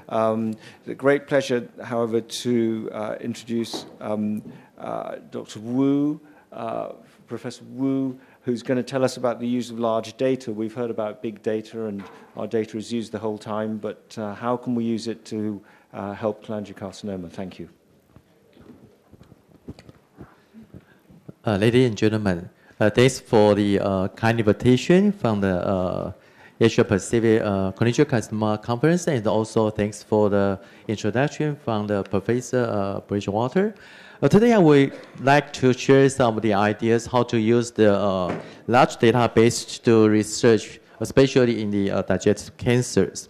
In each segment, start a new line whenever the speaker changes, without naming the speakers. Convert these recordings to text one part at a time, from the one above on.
It's a great pleasure, however, to introduce Dr. Wu, Professor Wu, who's going to tell us about the use of large data. We've heard about big data, and our data is used the whole time, but how can we use it to help cholangiocarcinoma? Thank you.
Ladies and gentlemen, thanks for the kind invitation from the Asia Pacific Cholangiocarcinoma Conference, and also thanks for the introduction from the Professor Bridgewater. Today I would like to share some of the ideas how to use the large database to research, especially in the digestive cancers.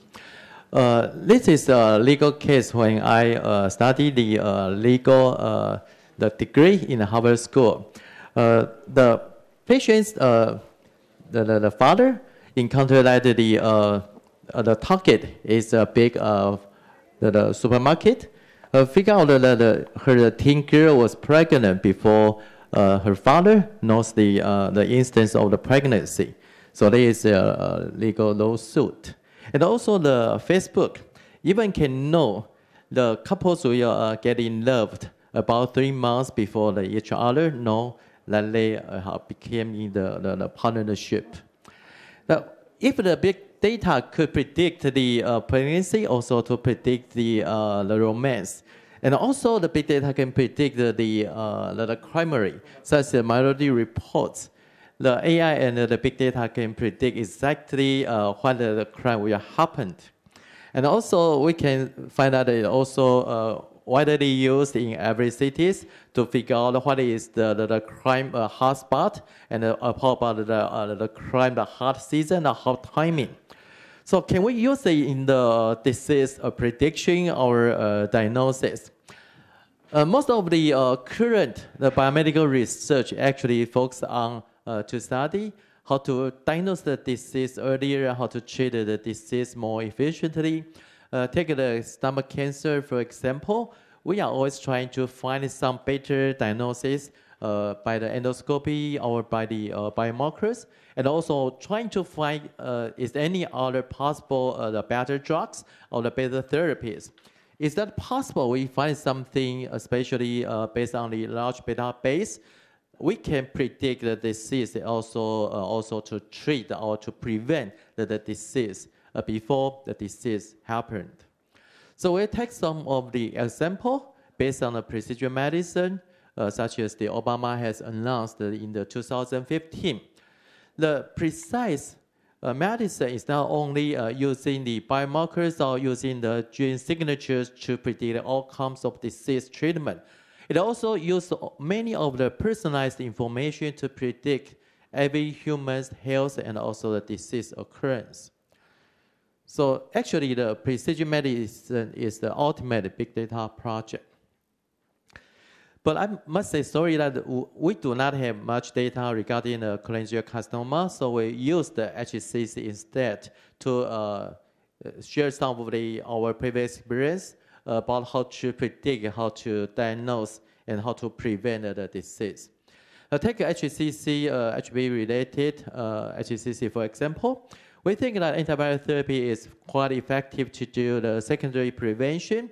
This is a legal case when I studied the legal the degree in Harvard School. The patient's the father encountered that the target is a big the supermarket. Figure out that her teen girl was pregnant before her father knows the instance of the pregnancy. So there is a legal lawsuit. And also the Facebook even can know the couples will get in love about 3 months before each other know that they became in the partnership. Now, if the big data could predict the pregnancy, also to predict the romance, and also the big data can predict the primary, such as minority reports. The AI and the big data can predict exactly what the crime will happen. And also we can find out that also widely used in every cities to figure out what is the crime hotspot and about the crime, the hot season, the hot timing. So can we use it in the disease prediction or diagnosis? Most of the current biomedical research actually focus on to study how to diagnose the disease earlier, how to treat the disease more efficiently. Take the stomach cancer, for example. We are always trying to find some better diagnosis by the endoscopy or by the biomarkers, and also trying to find is there any other possible the better drugs or the better therapies. Is that possible? We find something, especially based on the large database, we can predict the disease, also to treat or to prevent the disease before the disease happened. So we take some of the example based on the precision medicine, such as the Obama has announced in the 2015. The precise medicine is not only using the biomarkers or using the gene signatures to predict outcomes of disease treatment. It also uses many of the personalized information to predict every human's health and also the disease occurrence. So actually the precision medicine is the ultimate big data project. But I must say sorry that we do not have much data regarding the cholangiocarcinoma, so we use the HCC instead to share some of our previous experience about how to predict, how to diagnose, and how to prevent the disease. Take HCC, HPV-related HCC, for example. We think that antibiotic therapy is quite effective to do the secondary prevention.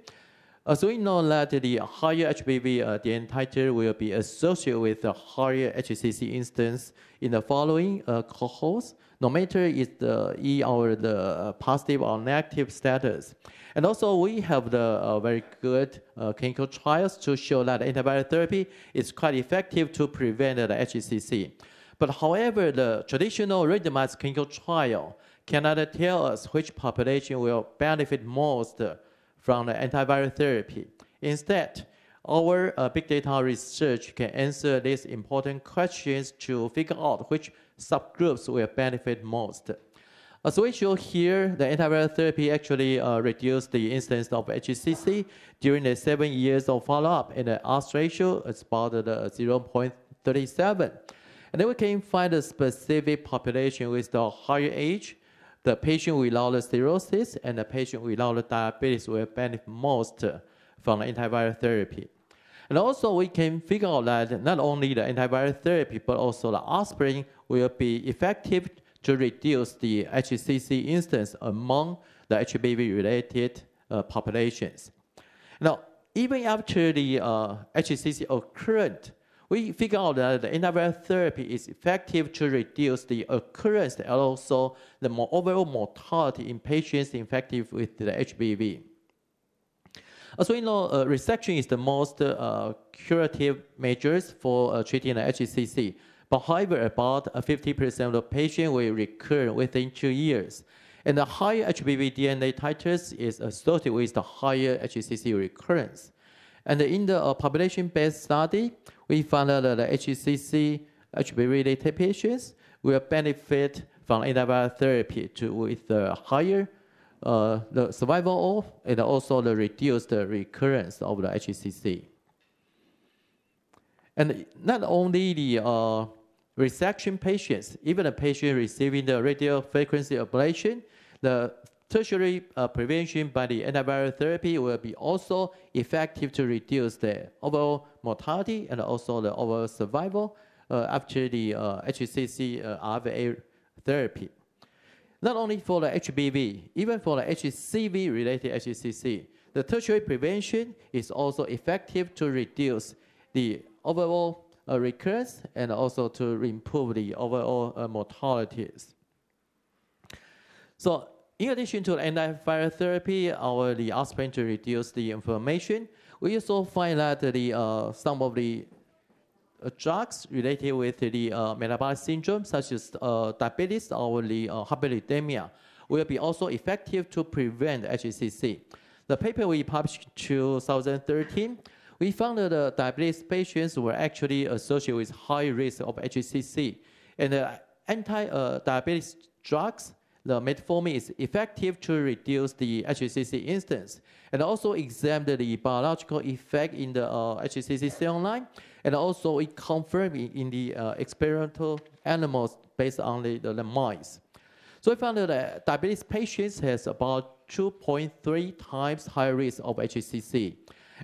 As we know that the higher HPV DNA titer will be associated with a higher HCC instance in the following cohorts, no matter is the E or the positive or negative status. And also we have the very good clinical trials to show that antibiotic therapy is quite effective to prevent the HCC. But however, the traditional randomized clinical trial cannot tell us which population will benefit most from the antiviral therapy. Instead, our big data research can answer these important questions to figure out which subgroups will benefit most. As we show here, the antiviral therapy actually reduced the incidence of HCC during the 7 years of follow-up, and the odds ratio is about 0.37. And then we can find a specific population with the higher age. The patient without the cirrhosis and the patient without the diabetes will benefit most from the antiviral therapy. And also we can figure out that not only the antiviral therapy, but also the aspirin will be effective to reduce the HCC instance among the HPV-related populations. Now, even after the HCC occurred, we figure out that the antiviral therapy is effective to reduce the occurrence and also the overall mortality in patients infected with the HBV. As we know, resection is the most curative measures for treating the HCC. But however, about 50% of the patients will recur within 2 years. And the higher HBV DNA titers is associated with the higher HCC recurrence. And in the population-based study, we found out that the HCC HBV-related patients will benefit from antiviral therapy with the higher the survival of and also the reduced recurrence of the HCC. And not only the resection patients, even the patient receiving the radiofrequency ablation, the tertiary prevention by the antiviral therapy will be also effective to reduce the overall mortality and also the overall survival after the HCC RVA therapy. Not only for the HBV, even for the HCV-related HCC, the tertiary prevention is also effective to reduce the overall recurrence and also to improve the overall mortalities. So, in addition to the antiviral therapy, the aspirin to reduce the inflammation, we also find that some of the drugs related with the metabolic syndrome, such as diabetes or the hyperlipidemia, will be also effective to prevent HCC. The paper we published in 2013, we found that the diabetes patients were actually associated with high risk of HCC. And the anti-diabetes drugs, the metformin, is effective to reduce the HCC instance and also examine the biological effect in the HCC cell line. And also it confirmed in the experimental animals based on the mice. So we found that diabetes patients has about 2.3 times higher risk of HCC.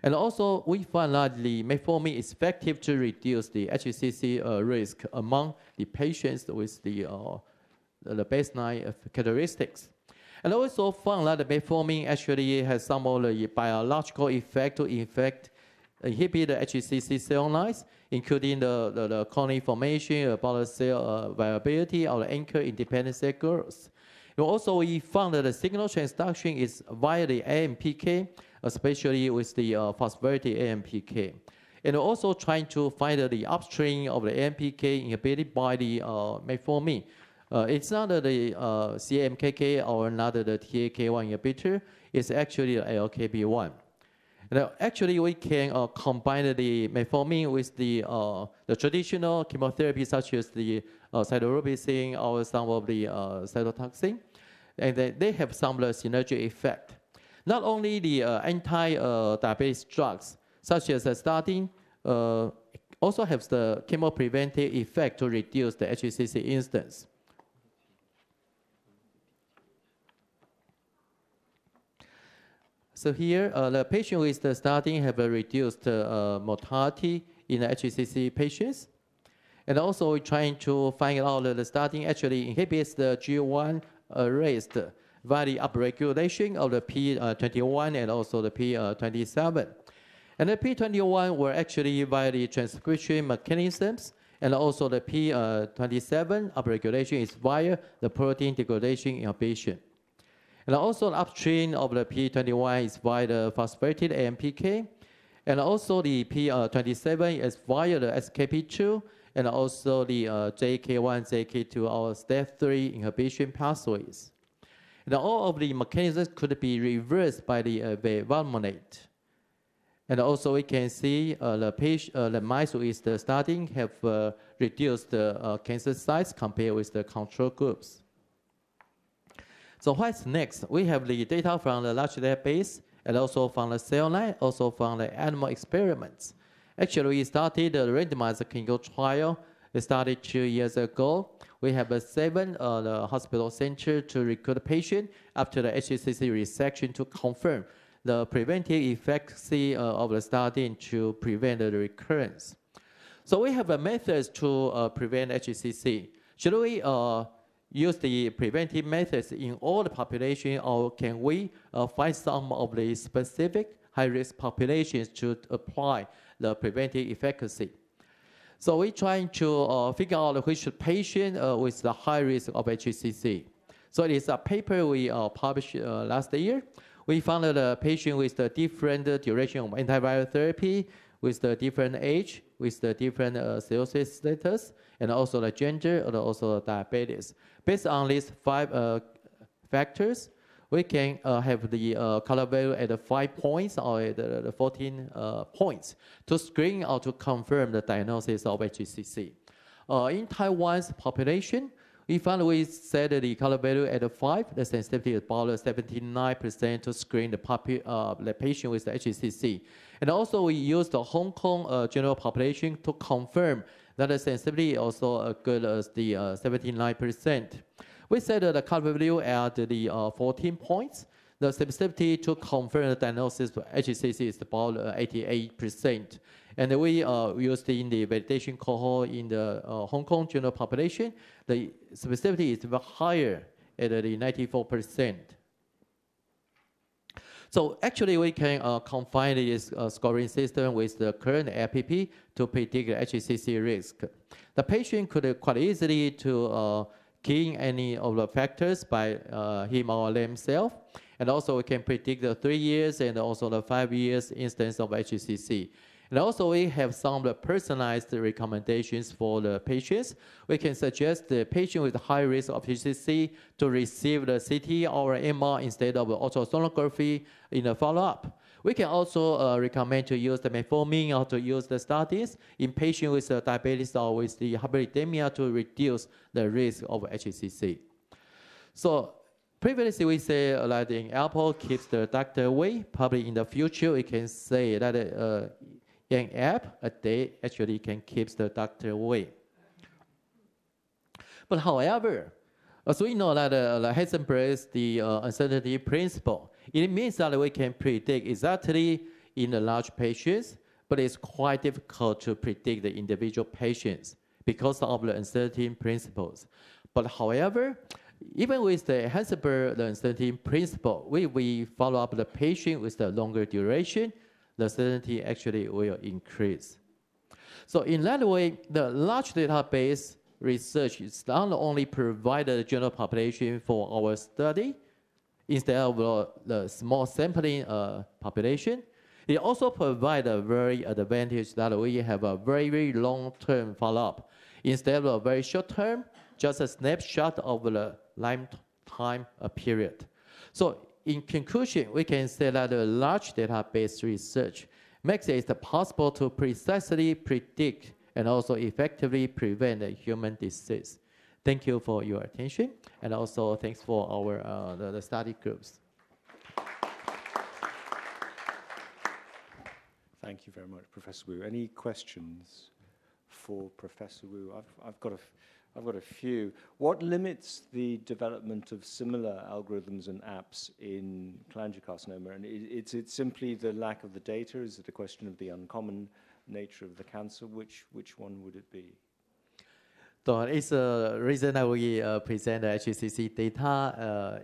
And also we found that the metformin is effective to reduce the HCC risk among the patients with the baseline characteristics. And also found that the metformin actually has some of the biological effect to inhibit the HCC cell lines, including the colony formation, about the cell viability, or the anchor independent cell growth. And also, we found that the signal transduction is via the AMPK, especially with the phosphorylated AMPK. And also trying to find the upstream of the AMPK inhibited by the metformin. It's not the CMKK or not the TAK1 inhibitor, it's actually the LKB1. Now, actually, we can combine the metformin with the traditional chemotherapy, such as the cytarabine or some of the cytotoxin, and they have some of the synergy effect. Not only the anti-diabetes drugs, such as statin, also have the chemopreventive effect to reduce the HCC instance. So here, the patient with the statin have a reduced mortality in the HCC patients. And also we're trying to find out that the statin actually inhibits the G1 raised via the upregulation of the P21 and also the P27. And the P21 were actually via the transcription mechanisms, and also the P27 upregulation is via the protein degradation inhibition. And also the upstream of the P21 is via the phosphorylated AMPK, and also the P27 is via the SKP2, and also the JK1, JK2, or step 3 inhibition pathways. And all of the mechanisms could be reversed by the bivalmonate. And also we can see the mice with the statin have reduced the cancer size compared with the control groups. So what's next? We have the data from the large database and also from the cell line, also from the animal experiments. Actually, we started the randomized clinical trial. We started 2 years ago. We have 7 hospital centers to recruit patients after the HCC resection to confirm the preventive efficacy of the statin to prevent the recurrence. So we have methods to prevent HCC. Should we use the preventive methods in all the population, or can we find some of the specific high-risk populations to apply the preventive efficacy? So we're trying to figure out which patient with the high risk of HCC. So it is a paper we published last year. We found that a patient with the different duration of antiviral therapy, with the different age, with the different cirrhosis status, and also the gender, and also diabetes. Based on these 5 factors, we can have the color value at 5 points or at 14 points to screen or to confirm the diagnosis of HCC. In Taiwan's population, we found we set the color value at 5, the sensitivity is about 79% to screen the patient with the HCC. And also we used the Hong Kong general population to confirm that the sensitivity is also as good as the 79%. We set the color value at the 14 points. The sensitivity to confirm the diagnosis of HCC is about 88%. And we used in the validation cohort in the Hong Kong general population, the sensitivity is even higher at the 94%. So actually we can confine this scoring system with the current APP to predict the HCC risk. The patient could quite easily to key in any of the factors by him or themselves. And also we can predict the 3 years and also the 5 years instance of HCC. And also we have some personalized recommendations for the patients. We can suggest the patient with high risk of HCC to receive the CT or MR instead of ultrasonography in the follow-up. We can also recommend to use the metformin or to use the statins in patients with diabetes or with the hyperlipidemia to reduce the risk of HCC. So previously we say that the apple keeps the doctor away. Probably in the future we can say that an app a day actually can keep the doctor away. But however, as we know that Heisenberg's the uncertainty principle, it means that we can predict exactly in the large patients, but it's quite difficult to predict the individual patients because of the uncertainty principles. But however, even with the Heisenberg the uncertainty principle, we follow up the patient with the longer duration, the certainty actually will increase. So in that way, the large database research is not only provide the general population for our study, instead of the small sampling population, it also provides a very advantage that we have a very, very long-term follow-up. Instead of a very short-term, just a snapshot of the lifetime period. So in conclusion, we can say that the large database research makes it possible to precisely predict and also effectively prevent a human disease. Thank you for your attention, and also thanks for our the study groups.
Thank you very much, Professor Wu. Any questions for Professor Wu? I've got a few. What limits the development of similar algorithms and apps in cholangiocarcinoma? And is it simply the lack of the data? Is it a question of the uncommon nature of the cancer? Which one would it be?
So it's a reason that we present the HCC data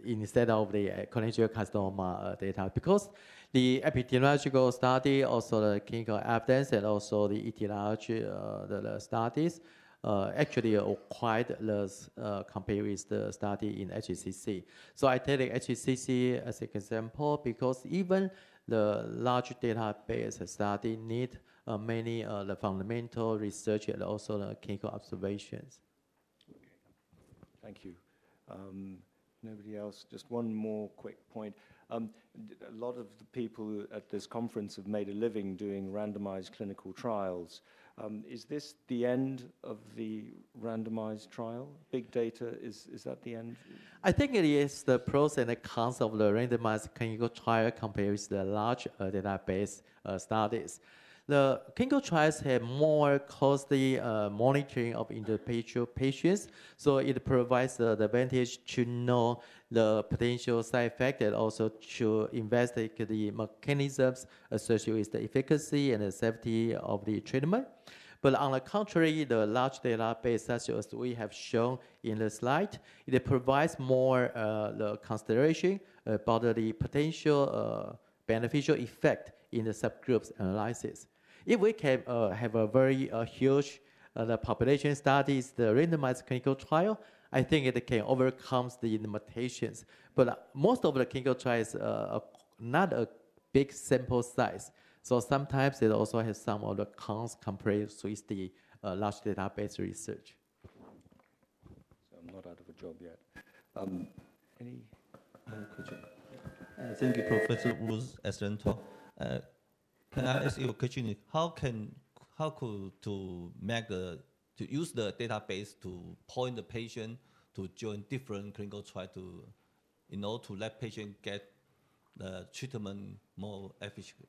instead of the cholangiocarcinoma data, because the epidemiological study, also the clinical evidence, and also the etiology the studies actually are quite less compared with the study in HCC. So I take HCC as an example because even the large database study need many the fundamental research and also the clinical observations.
Okay. Thank you. Nobody else? Just one more quick point. A lot of the people at this conference have made a living doing randomized clinical trials. Is this the end of the randomized trial? Big data, is that the end?
I think it is the pros and the cons of the randomized clinical trial compared with the large database studies. The clinical trials have more closely monitoring of individual patients, so it provides the advantage to know the potential side effects and also to investigate the mechanisms associated with the efficacy and the safety of the treatment. But on the contrary, the large database, such as we have shown in the slide, it provides more the consideration about the potential beneficial effect in the subgroups analysis. If we can have a very huge the population studies, the randomized clinical trial, I think it can overcome the limitations. But most of the clinical trials are not a big sample size. So sometimes it also has some of the cons compared with the large database research.
So I'm not out of a job yet. Any other question?
Thank you, Professor Wu's excellent talk. Can I ask you a question? How could to use the database to point the patient to join different clinical trial to let patient get the treatment more efficiently?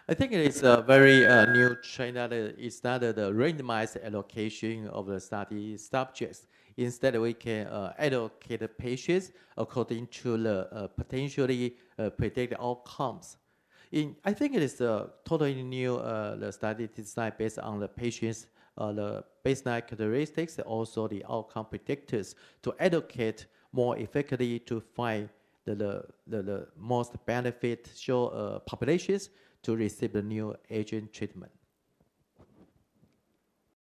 I think it is a very new trend that it's not the randomized allocation of the study subjects. Instead, we can allocate the patients according to the potentially predicted outcomes. I think it is a totally new the study design based on the patients' the baseline characteristics, also the outcome predictors to allocate more effectively to find the most beneficial populations to receive the new agent treatment.